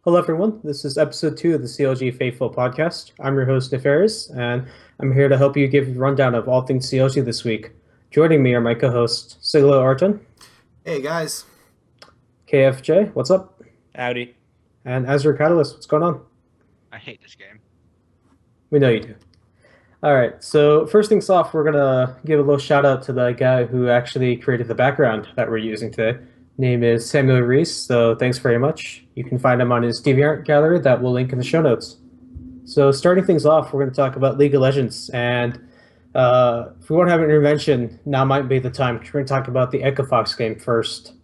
Hello, everyone. This is episode 2 of the CLG Faithful podcast. I'm your host, Nefaris, and I'm here to help you give a rundown of all things CLG this week. Joining me are my co-hosts, Siglo Arton, Hey guys. KFJ, what's up? Howdy. And Azure Catalyst, what's going on? I hate this game. We know you do. All right, so first things off, we're going to give a little shout out to the guy who actually created the background that we're using today. Name is Samuel Reese, so thanks very much. You can find him on his DeviantArt gallery that we'll link in the show notes. So starting things off, we're going to talk about League of Legends, and if we want to have an intervention, now might be the time. We're going to talk about the Echo Fox game first.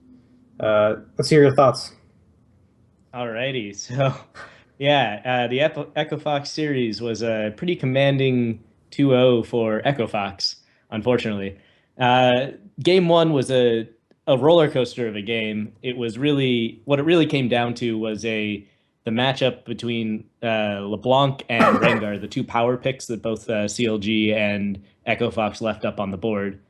Let's hear your thoughts. Alrighty, so the Echo Fox series was a pretty commanding 2-0 for Echo Fox, unfortunately. Game one was a roller coaster of a game. It was really, what it really came down to was the matchup between LeBlanc and Rengar, the two power picks that both CLG and Echo Fox left up on the board.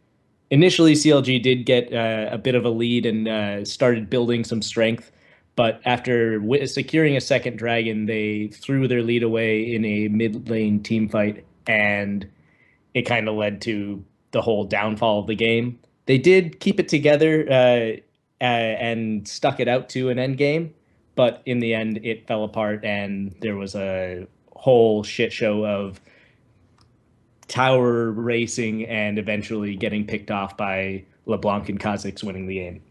Initially, CLG did get a bit of a lead and started building some strength, but after securing a second dragon, they threw their lead away in a mid lane team fight, and it kind of led to the whole downfall of the game. They did keep it together and stuck it out to an end game, but in the end, it fell apart, and there was a whole shit show of tower racing and eventually getting picked off by LeBlanc and Kha'Zix winning the game.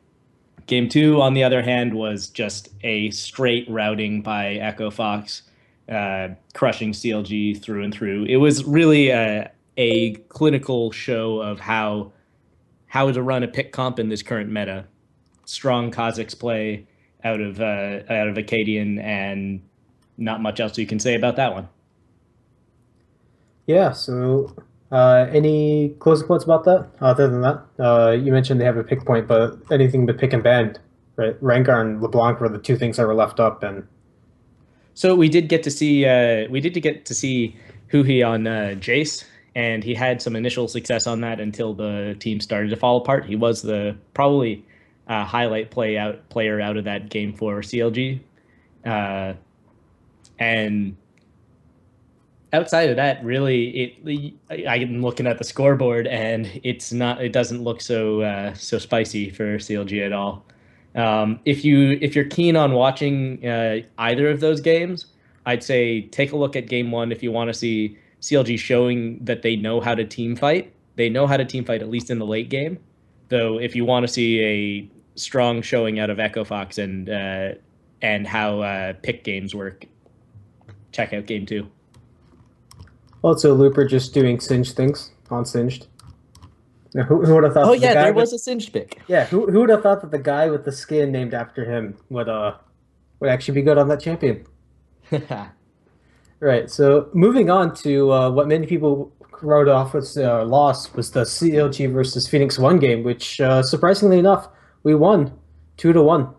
Game two, on the other hand, was just a straight routing by Echo Fox, crushing CLG through and through. It was really a clinical show of how to run a pick comp in this current meta. Strong Kha'Zix play out of Acadian, and not much else you can say about that one. Yeah, so any closing points about that? Other than that, you mentioned they have a pick point, but anything but pick and ban, right? Rengar and LeBlanc were the two things that were left up, and so we did get to see Huhi on Jace, and he had some initial success on that until the team started to fall apart. He was the probably highlight player out of that game for CLG, and outside of that, really, I'm looking at the scoreboard, and it doesn't look so spicy for CLG at all. If you're keen on watching either of those games, I'd say take a look at game one if you want to see CLG showing that they know how to team fight. They know how to team fight, at least in the late game. Though if you want to see a strong showing out of Echo Fox and how pick games work, check out game two. also Looper just doing Singed things on Singed. Now, who would have thought? Oh yeah, there was a Singed pick. Yeah, who would have thought that the guy with the skin named after him would actually be good on that champion? Right. So moving on to what many people wrote off as a loss was the CLG versus Phoenix One game, which surprisingly enough we won 2-1.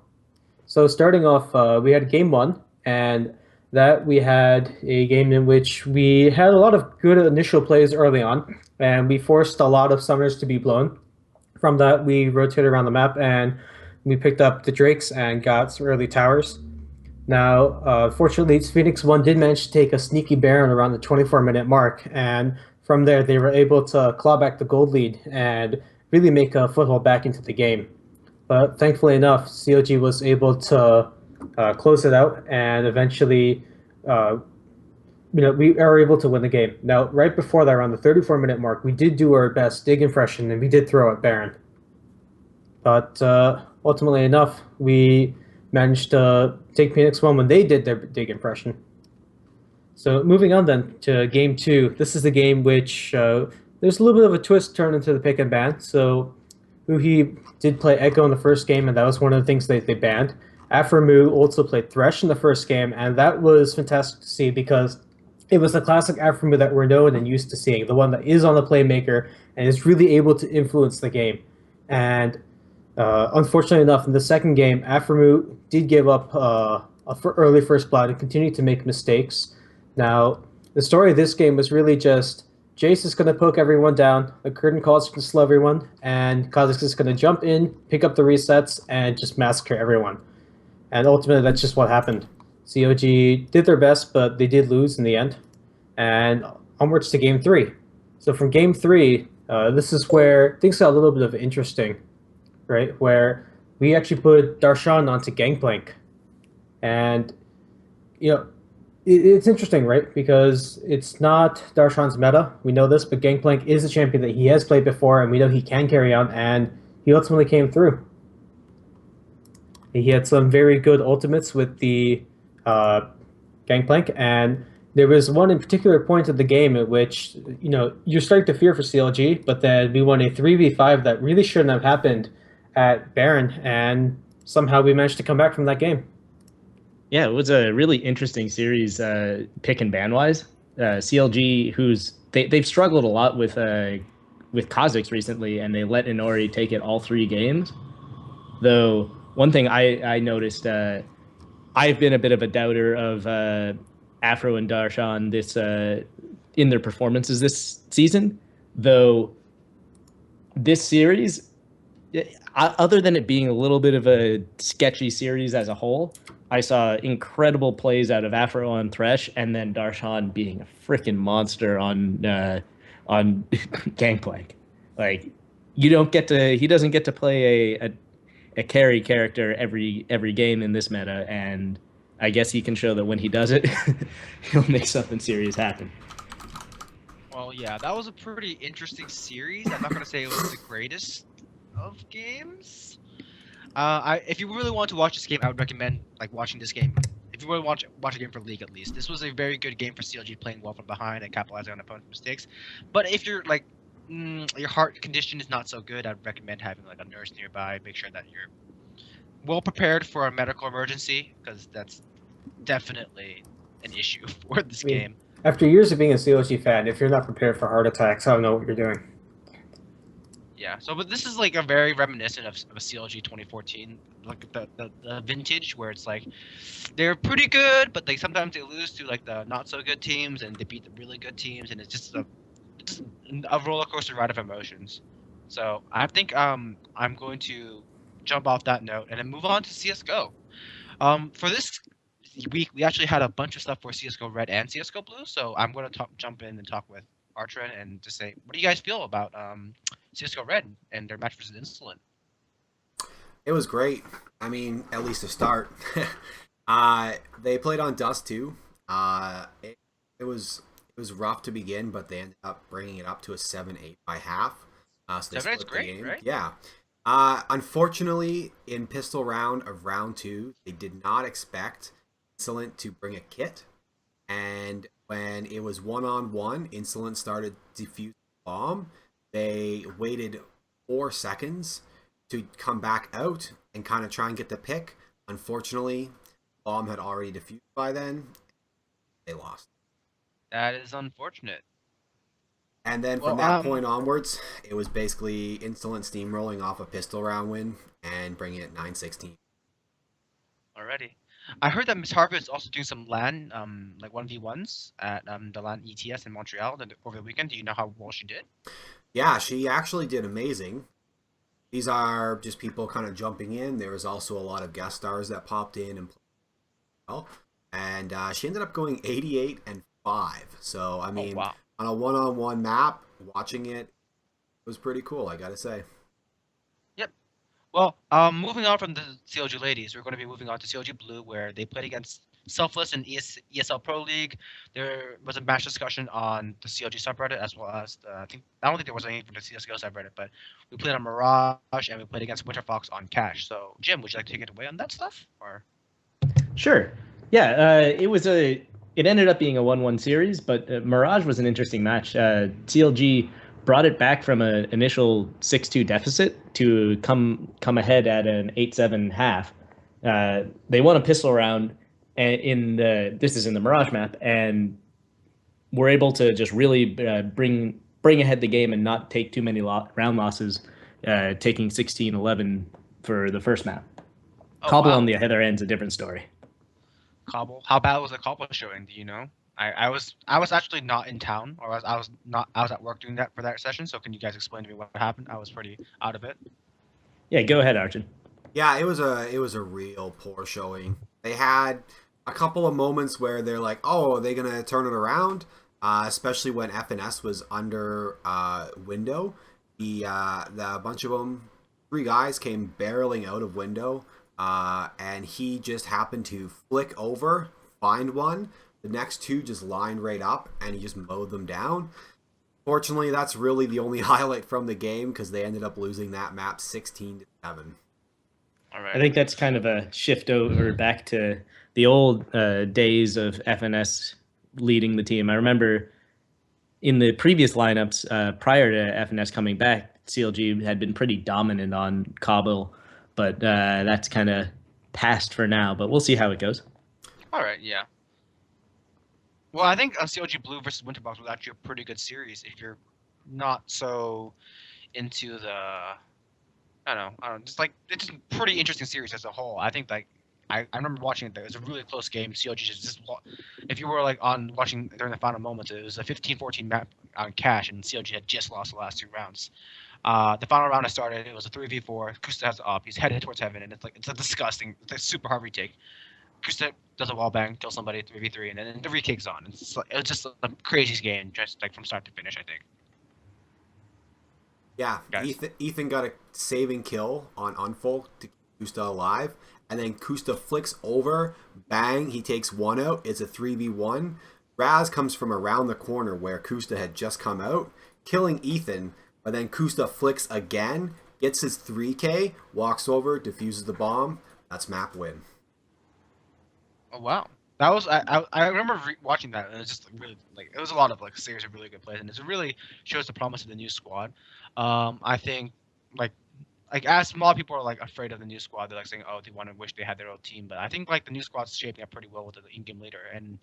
So starting off, we had game one, and that we had a game in which we had a lot of good initial plays early on, and we forced a lot of summoners to be blown. From that, we rotated around the map, and we picked up the Drakes and got some early towers. Now, fortunately, Phoenix One did manage to take a sneaky Baron around the 24-minute mark, and from there, they were able to claw back the gold lead and really make a foothold back into the game. But thankfully enough, CLG was able to close it out, and eventually, we are able to win the game. Now, right before that, around the 34-minute mark, we did do our best dig impression, and we did throw at Baron. But ultimately enough, we managed to take Phoenix One when they did their dig impression. So moving on then to game two. This is the game which there's a little bit of a twist turned into the pick and ban. So Huhi did play Echo in the first game, and that was one of the things they banned. Aframu also played Thresh in the first game, and that was fantastic to see because it was the classic Aframu that we're known and used to seeing, the one that is on the playmaker and is really able to influence the game. And unfortunately enough, in the second game, Aframu did give up early first blood and continued to make mistakes. Now, the story of this game was really just Jace is going to poke everyone down, the curtain call is going to slow everyone, and Kha'Zix is going to jump in, pick up the resets, and just massacre everyone. And ultimately, that's just what happened. COG did their best, but they did lose in the end. And onwards to game three. So from game three, this is where things got a little bit of interesting, right? Where we actually put Darshan onto Gangplank. And, you know, it's interesting, right? Because it's not Darshan's meta. We know this, but Gangplank is a champion that he has played before, and we know he can carry on, and he ultimately came through. He had some very good ultimates with the uh, Gangplank, and there was one in particular point of the game at which you're starting to fear for CLG, but then we won a 3v5 that really shouldn't have happened at Baron, and somehow we managed to come back from that game. Yeah, it was a really interesting series, pick and ban wise. CLG, they've struggled a lot with Kha'Zix recently, and they let Inori take it all 3 games. Though one thing I noticed, I've been a bit of a doubter of Afro and Darshan this in their performances this season. Though this series, other than it being a little bit of a sketchy series as a whole, I saw incredible plays out of Afro on Thresh, and then Darshan being a freaking monster on Gangplank. Like he doesn't get to play a carry character every game in this meta, and I guess he can show that when he does it, he'll make something serious happen. Well, yeah, that was a pretty interesting series. I'm not gonna say it was the greatest of games. If you really want to watch this game, I would recommend like watching this game. If you really watch a game for League at least, this was a very good game for CLG, playing well from behind and capitalizing on opponent mistakes. But if you're like your heart condition is not so good, I'd recommend having like a nurse nearby. Make sure that you're well prepared for a medical emergency, because that's definitely an issue for this I mean, game. after years of being a CLG fan, if you're not prepared for heart attacks, I don't know what you're doing. Yeah, so but this is like a very reminiscent of a CLG 2014, like the vintage, where it's like they're pretty good, but sometimes they lose to like the not so good teams, and they beat the really good teams, and it's just a roller coaster ride of emotions. So I think I'm going to jump off that note and then move on to CS:GO. For this week, we actually had a bunch of stuff for CS:GO Red and CS:GO Blue, so I'm going to jump in and talk with Artren and just say, what do you guys feel about CS:GO Red and their match versus Insolent? It was great. I mean, at least to start. They played on Dust too. It was rough to begin, but they ended up bringing it up to a 7-8 by half. So they 7-8's split the great, game. right? Yeah. Unfortunately, in pistol round of round two, they did not expect Insolent to bring a kit, and when it was 1-on-1, Insolent started defusing the bomb. They waited 4 seconds to come back out and kind of try and get the pick. Unfortunately, the bomb had already defused by then. They lost. That is unfortunate. And then from Well, that point onwards, it was basically Insolent steamrolling off a pistol round win and bringing it 9-16. already. I heard that Miss Harper is also doing some LAN, like 1v1s at the LAN ETS in Montreal over the weekend. Do you know how well she did? Yeah, she actually did amazing. These are just people kind of jumping in. There was also a lot of guest stars that popped in and played well. And she ended up going 88-5. So, I Oh mean, wow. on a one-on-one map, watching it was pretty cool, I gotta say. Yep. Well, moving on from the CLG ladies, we're going to be moving on to CLG Blue, where they played against Selfless in ESL Pro League. There was a match discussion on the CLG subreddit, as well as I don't think there was any from the CS:GO subreddit, but we played on Mirage and we played against Winter Fox on Cash. So, Jim, would you like to take it away on that stuff, or? Sure. Yeah, it ended up being a 1-1 series, but Mirage was an interesting match. CLG brought it back from an initial 6-2 deficit to come ahead at an 8-7 half. They won a pistol round this is in the Mirage map, and were able to just really bring ahead the game and not take too many round losses, taking 16-11 for the first map. Oh Cobble on wow. the other end's a different story. Cobble. How bad was the Cobble showing? Do you know? I was actually not in town, or I was at work doing that for that session. So can you guys explain to me what happened? I was pretty out of it. Yeah, go ahead, Arjun. Yeah, it was a real poor showing. They had a couple of moments where they're like, oh, are they going to turn it around? Especially when FNS was under window. The bunch of them, 3 guys came barreling out of window, and he just happened to flick over, find one. The next 2 just lined right up, and he just mowed them down. Fortunately, that's really the only highlight from the game because they ended up losing that map 16-7. All right. I think that's kind of a shift over back to the old days of FNS leading the team. I remember in the previous lineups prior to FNS coming back, CLG had been pretty dominant on Cobble, but that's kind of past for now. But we'll see how it goes. All right, yeah. Well, I think CLG.Blue versus Winterbox was actually a pretty good series if you're not so into the, I don't know, just like it's a pretty interesting series as a whole. I think like I remember watching it. It was a really close game. CLG just if you were like on watching during the final moments, it was a 15-14 map on cash, and CLG had just lost the last 2 rounds. The final round has started. It was a 3v4. Kusta has it up. He's headed towards heaven, and it's a disgusting, it's a super hard retake. Kusta does a wall bang, kills somebody 3v3, and then the retake's on. It's just a crazy game, just like from start to finish. I think. Yeah, Guys. Ethan got a saving kill on Unfolk to keep Kusta alive, and then Kusta flicks over, bang, he takes 1 out. It's a 3v1. Raz comes from around the corner where Kusta had just come out, killing Ethan, but then Kusta flicks again, gets his 3k, walks over, defuses the bomb. That's map win. Oh wow, that was I remember watching that, and it was just really like it was a lot of like a series of really good plays, and it really shows the promise of the new squad. I think like as a lot of people are like afraid of the new squad, they're like saying, oh, they want to wish they had their own team, but I think like the new squad's shaping up pretty well with the in-game leader, and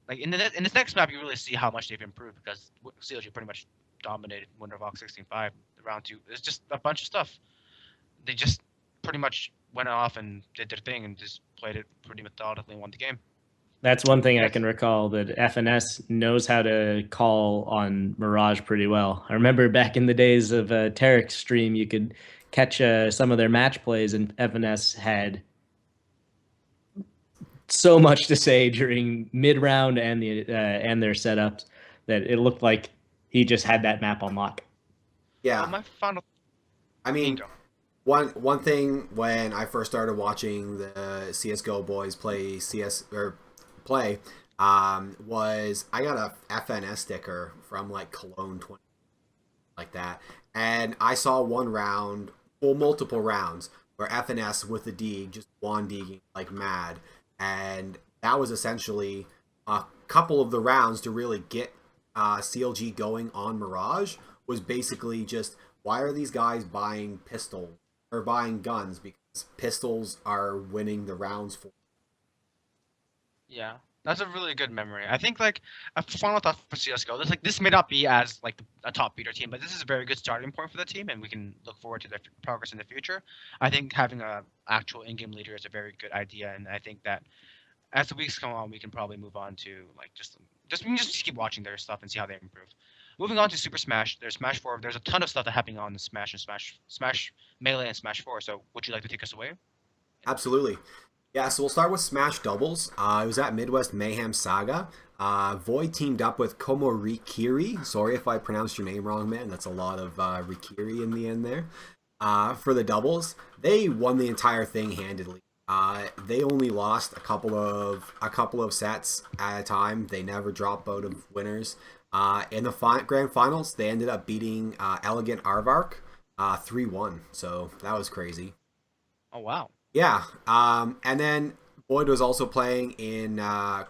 like in this next map, you really see how much they've improved because CLG pretty much dominated Wonderbox 16-5 round 2. It's just a bunch of stuff. They just pretty much went off and did their thing and just played it pretty methodically and won the game. That's one thing I can recall, that FNS knows how to call on Mirage pretty well. I remember back in the days of Tarek's stream, you could catch some of their match plays, and FNS had so much to say during mid-round and their setups that it looked like he just had that map on lock. Yeah. Well, my final. I mean, one thing when I first started watching the CS:GO boys play was I got a FNS sticker from like Cologne 20, like that, and I saw one round, well, multiple rounds where FNS with the Deeg just won Deeging like mad, and that was essentially a couple of the rounds to really get CLG going on Mirage. Was basically just, why are these guys buying pistols or buying guns? Because pistols are winning the rounds for. Yeah, that's a really good memory. I think like a final thought for CS:GO. This may not be as like a top beater team, but this is a very good starting point for the team, and we can look forward to their progress in the future. I think having a actual in-game leader is a very good idea, and I think that as the weeks come on, we can probably move on to like we can just keep watching their stuff and see how they improve. Moving on to Super Smash, there's Smash 4. There's a ton of stuff that's happening on Smash and Smash Melee and Smash 4. So would you like to take us away? Absolutely. Yeah, so we'll start with Smash doubles. It was at Midwest Mayhem Saga. Void teamed up with Komo Rikiri. Sorry if I pronounced your name wrong, man. That's a lot of Rikiri in the end there. For the doubles, they won the entire thing handedly. They only lost a couple of sets at a time. They never dropped out of winners. In the grand finals, they ended up beating Elegant Arvark 3-1. So that was crazy. Oh wow. Yeah. And then Boyd was also playing in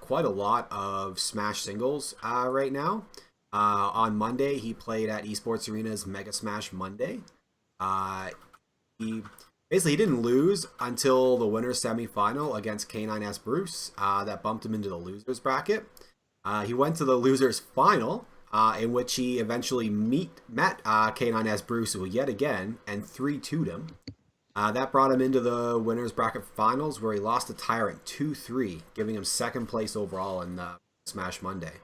quite a lot of Smash singles right now. On Monday, he played at Esports Arena's Mega Smash Monday. He didn't lose until the winner's semifinal against K9S Bruce. That bumped him into the losers bracket. He went to the losers final, in which he eventually met K9S Bruce yet again and 3-2'd him. That brought him into the winners bracket finals, where he lost to Tyrant 2-3, giving him second place overall in Smash Monday.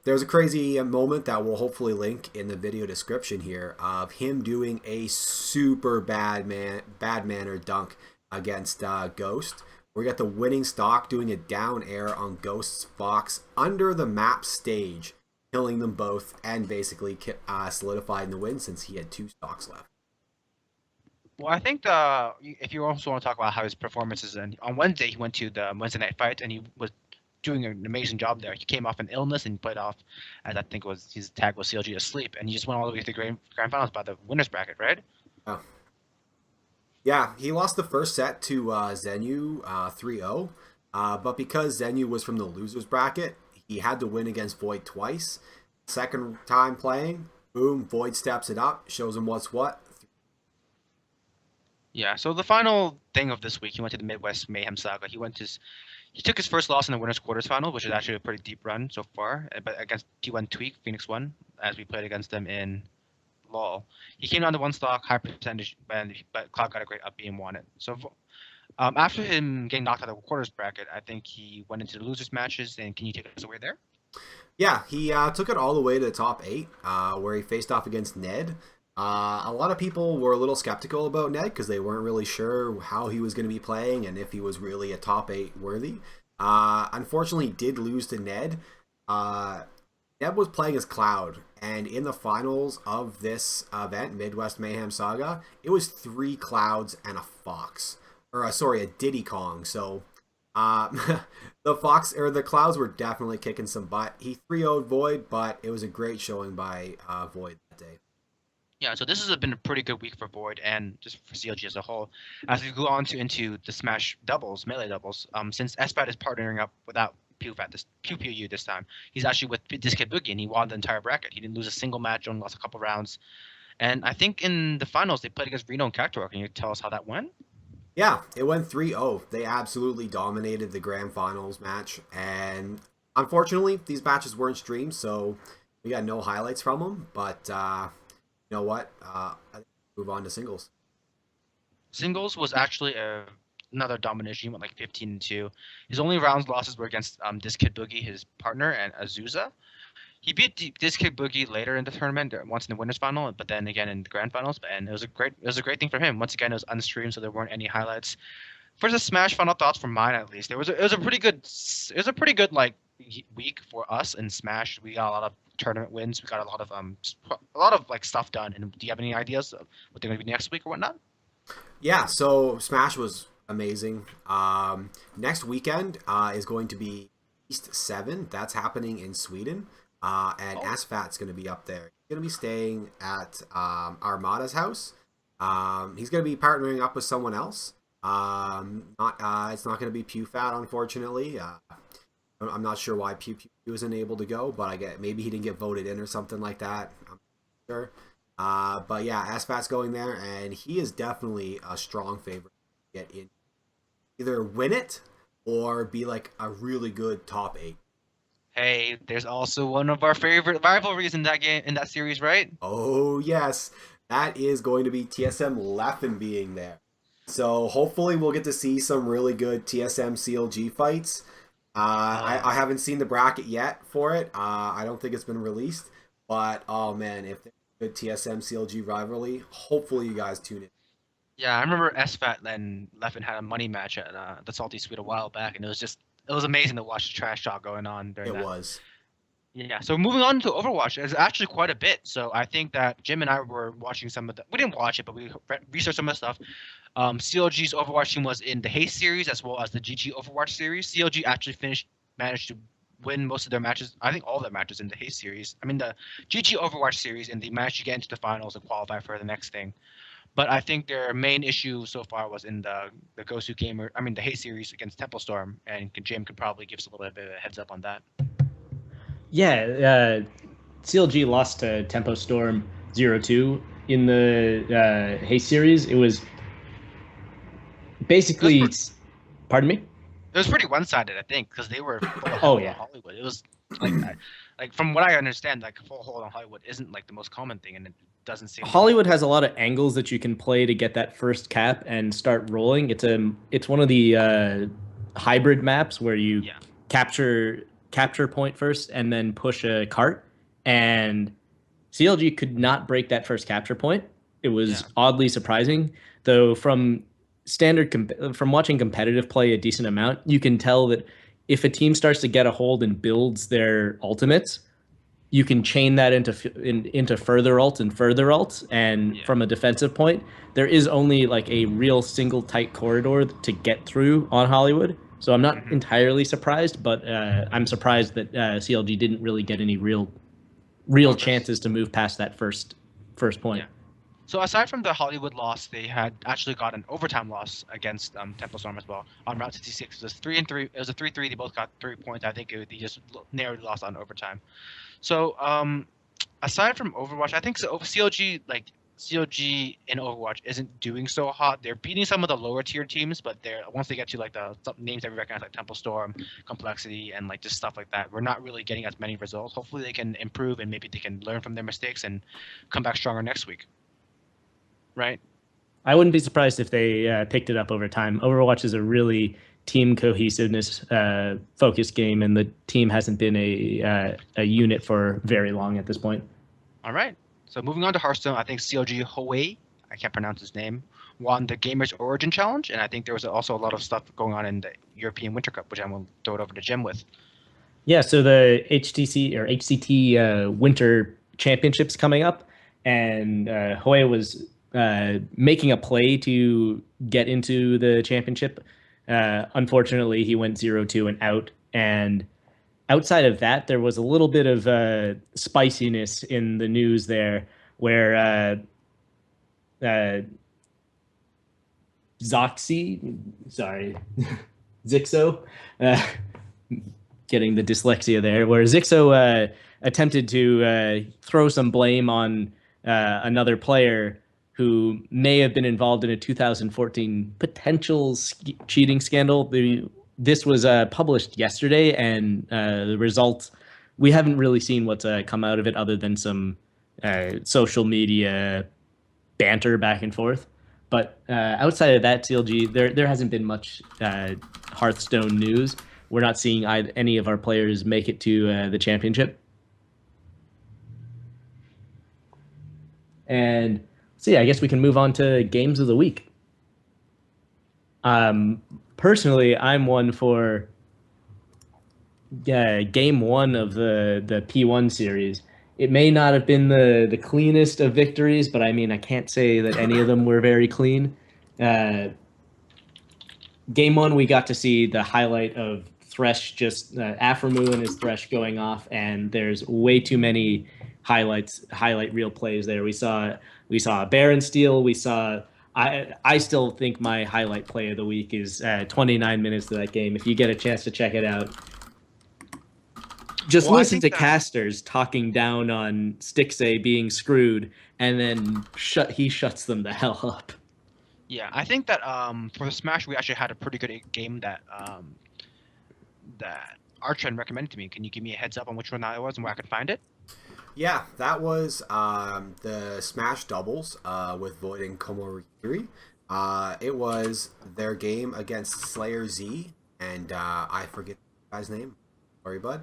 There's a crazy moment that we'll hopefully link in the video description here of him doing a super bad manner dunk against Ghost, We got the winning stock doing a down air on Ghost's Fox under the map stage, killing them both and basically solidifying the win since he had 2 stocks left. Well, I think if you also want to talk about how his performances, and on Wednesday he went to the Wednesday night fight and he was doing an amazing job there. He came off an illness and played off, as I think was his tag was CLG asleep, and he just went all the way to the grand finals by the winners bracket, right? Oh. Yeah, he lost the first set to Zenu 3-0, but because Zenu was from the losers bracket, he had to win against Void twice. Second time playing, boom, Void steps it up, shows him what's what. Yeah, so the final thing of this week, he went to the Midwest Mayhem Saga. He took his first loss in the winners quarters final, which is actually a pretty deep run so far, but against T1 Tweak, Phoenix 1, as we played against them in LOL. He came down to 1 stock, high percentage, but Cloud got a great up B and won it. So after him getting knocked out of the quarters bracket, I think he went into the losers matches, and can you take us away there? Yeah, he took it all the way to the top 8, where he faced off against Ned. A lot of people were a little skeptical about Ned because they weren't really sure how he was going to be playing and if he was really a top 8 worthy. Unfortunately, he did lose to Ned. Ned was playing as Cloud, and in the finals of this event, Midwest Mayhem Saga, it was 3 Clouds and a Fox. A Diddy Kong. So the Clouds were definitely kicking some butt. He 3-0'd Void, but it was a great showing by Void that day. Yeah, so this has been a pretty good week for Void and just for CLG as a whole. As we go on into the Smash doubles, melee doubles, since SFAT is partnering up without PU this time, he's actually with this kid Boogie, and he won the entire bracket. He didn't lose a single match, only lost a couple rounds. And I think in the finals, they played against Reno and Cactuar. Can you tell us how that went? Yeah, it went 3-0. They absolutely dominated the grand finals match. And unfortunately, these matches weren't streamed, so we got no highlights from them. But you know what? I think we'll move on to singles. Singles was actually another domination. He went like 15-2. His only rounds losses were against this kid Boogie, his partner, and Azusa. He beat this kid Boogie later in the tournament, once in the winners final, but then again in the grand finals. And it was a great thing for him. Once again, it was unstreamed, so there weren't any highlights. For the Smash, final thoughts from mine at least. It was a pretty good like week for us in Smash. We got a lot of tournament wins. We got a lot of like stuff done. And do you have any ideas of what they're going to be next week or whatnot? Yeah, so Smash was amazing. Next weekend is going to be East 7. That's happening in Sweden. And SFAT's going to be up there. He's going to be staying at Armada's house. He's going to be partnering up with someone else. It's not going to be PewFat, unfortunately. I'm not sure why Pew wasn't able to go, but maybe he didn't get voted in or something like that. I'm not sure. But yeah, SFAT's going there, and he is definitely a strong favorite to get in. Either win it or be like a really good top 8. Hey, there's also one of our favorite rivalries in that series, right? Oh yes, that is going to be TSM Leffen being there. So hopefully we'll get to see some really good TSM CLG fights. I haven't seen the bracket yet for it. I don't think it's been released. But oh man, if there's a good TSM CLG rivalry, hopefully you guys tune in. Yeah, I remember SFAT and Leffen had a money match at the Salty Sweet a while back, and it was amazing to watch the trash talk going on during that. It was. Yeah, so moving on to Overwatch, there's actually quite a bit. So I think that Jim and I were watching we didn't watch it, but we researched some of the stuff. CLG's Overwatch team was in the Haste series as well as the GG Overwatch series. CLG actually managed to win most of their matches, I think all their matches in the Haste series. I mean the GG Overwatch series, and they managed to get into the finals and qualify for the next thing. But I think their main issue so far was in the Gosu Gamer, the Haste series against Temple Storm, and Jim could probably give us a little bit of a heads up on that. Yeah, CLG lost to Tempo Storm 0-2 in the Haste series. It was basically, pardon me? It was pretty one-sided, I think, because they were oh yeah, Hollywood. It was like from what I understand, like full hold on Hollywood isn't like the most common thing, and it doesn't seem. Hollywood has a lot of angles that you can play to get that first cap and start rolling. It's one of the hybrid maps where you capture point first and then push a cart, and CLG could not break that first capture point. It was oddly surprising, though. From from watching competitive play a decent amount, you can tell that if a team starts to get a hold and builds their ultimates, you can chain that into further ults and further ults. And from a defensive point, there is only like a real single tight corridor to get through on Hollywood. So I'm not entirely surprised, but I'm surprised that CLG didn't really get any real chances to move past that first point. Yeah. So aside from the Hollywood loss, they had actually got an overtime loss against Temple Storm as well on Route 66. It was 3-3. It was a 3-3. They both got 3 points. I think they just narrowly lost on overtime. So aside from Overwatch, I think CLG in Overwatch isn't doing so hot. They're beating some of the lower tier teams, but once they get to like the names that we recognize like Temple Storm, Complexity, and like just stuff like that, we're not really getting as many results. Hopefully they can improve and maybe they can learn from their mistakes and come back stronger next week. Right? I wouldn't be surprised if they picked it up over time. Overwatch is a really team cohesiveness focused game, and the team hasn't been a unit for very long at this point. All right. So moving on to Hearthstone, I think CLG Hawaii, I can't pronounce his name, won the Gamers Origin Challenge, and I think there was also a lot of stuff going on in the European Winter Cup, which I'm going to throw it over to Jim with. Yeah, so the HCT Winter Championships coming up, and Hawaii was making a play to get into the championship. Unfortunately, he went 0-2 and out, and outside of that, there was a little bit of spiciness in the news there, where Zixo, getting the dyslexia there, where Zixo attempted to throw some blame on another player who may have been involved in a 2014 potential cheating scandal. This was published yesterday, and the results, we haven't really seen what's come out of it other than some social media banter back and forth. But outside of that, CLG, there hasn't been much Hearthstone news. We're not seeing any of our players make it to the championship. And so yeah, I guess we can move on to games of the week. Personally, I'm one for game 1 of the P1 series. It may not have been the cleanest of victories, but I mean, I can't say that any of them were very clean. Game 1, we got to see the highlight of Thresh, just Aframu and his Thresh going off, and there's way too many highlight reel plays there. We saw Baron steal. We saw. I still think my highlight play of the week is 29 minutes of that game. If you get a chance to check it out, just listen to casters talking down on Stixxay being screwed, and then he shuts them the hell up. Yeah, I think that for the Smash, we actually had a pretty good game that Archon recommended to me. Can you give me a heads up on which one that was and where I could find it? Yeah, that was the Smash doubles with Void and Komorikiri. It was their game against Slayer Z, and I forget the guy's name. Sorry, bud.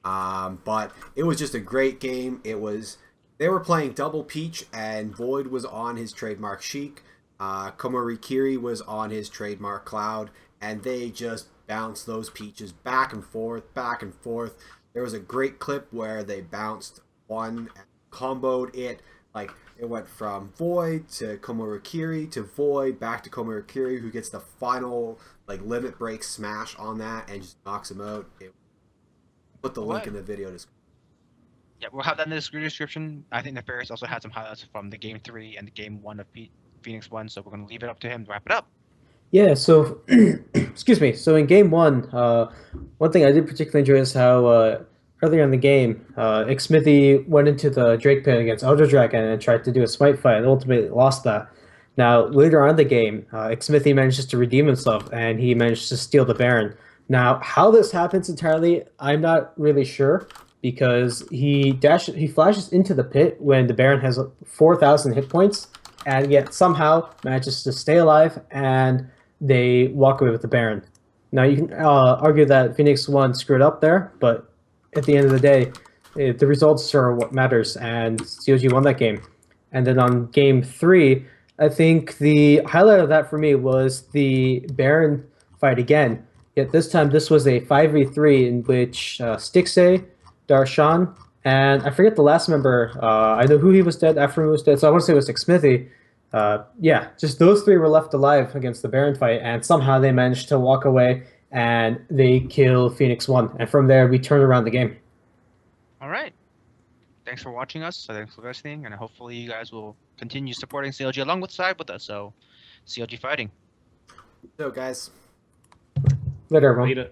But it was just a great game. They were playing double Peach, and Void was on his trademark Sheik. Komorikiri was on his trademark Cloud, and they just bounced those Peaches back and forth, back and forth. There was a great clip where they bounced one and comboed it. Like, it went from Void to Komorikiri to Void back to Komorikiri, who gets the final like limit break smash on that and just knocks him out. Put the link in the video description. Yeah, we'll have that in the description. I think Nefarious also had some highlights from the game 3 and the game 1 of Phoenix 1, so we're going to leave it up to him to wrap it up. Yeah, so, excuse me. So in game 1, one thing I did particularly enjoy is how earlier in the game, Xmithy went into the Drake pit against Elder Dragon and tried to do a smite fight and ultimately lost that. Now, later on in the game, Xmithy manages to redeem himself and he managed to steal the Baron. Now, how this happens entirely, I'm not really sure, because he flashes into the pit when the Baron has 4,000 hit points, and yet somehow manages to stay alive, and they walk away with the Baron. Now, you can argue that Phoenix 1 screwed up there, but at the end of the day, the results are what matters, and CLG won that game. And then on game 3, I think the highlight of that for me was the Baron fight again. Yet this time, this was a 5v3 in which Stixay, Darshan, and I forget the last member. I know who he was dead, Ephraim was dead, so I want to say it was Smithy. Yeah, just those three were left alive against the Baron fight, and somehow they managed to walk away and they kill Phoenix 1. And from there, we turned around the game. All right. Thanks for watching us. So thanks for listening, and hopefully you guys will continue supporting CLG along with side with us. So, CLG fighting. So, guys. Later, everyone. Later.